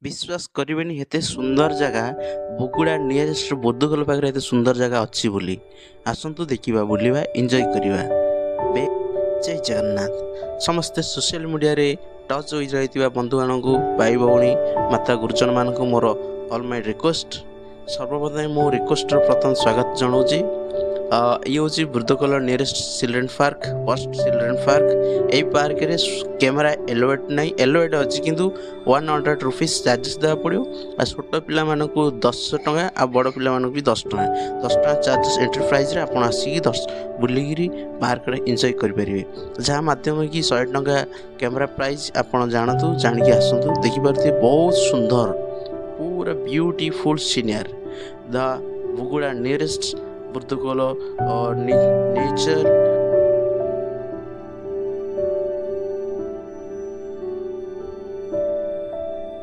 विश्वास करेनि एते सुंदर जगह बुगुड़ा नियरेस्ट बोधगल पाखे एते सुंदर जगह अच्छी बोली आसतु देखा बुलवा एंजॉय करवा। जय जगन्नाथ। समस्ते सोशल मीडिया रे टच हो रही बंधु मान भाई भौणी माता गुरुजन मान मोर ऑल माय रिक्वेस्ट सर्वप्रथम मो रिक्वेस्ट प्रथम स्वागत जनाऊँगी। ये हूँ बुर्दकल nearest children park first children park. यही पार्क रे कैमेरा एलोवेट नहीं एलोवेट अच्छी किंतु 100 रुपीज चार्जेस देवा पड़ो। आ छोट पिला मानकु 10 टंका आ बड़ पिला मानकु भी 10 टंका 10 टंका चार्जेस एंट्री प्राइस रे आपण आसिकी 10 बुलिकी पार्क रे एंजॉय करेंगे। जहाँ माध्यम कि 100 टंका कैमेरा प्राइस आपण जानतु जानिकी आसतु देखिपारे बहुत सुंदर पूरा beautiful scenery the Buguda nearest बुर्दकल नेचर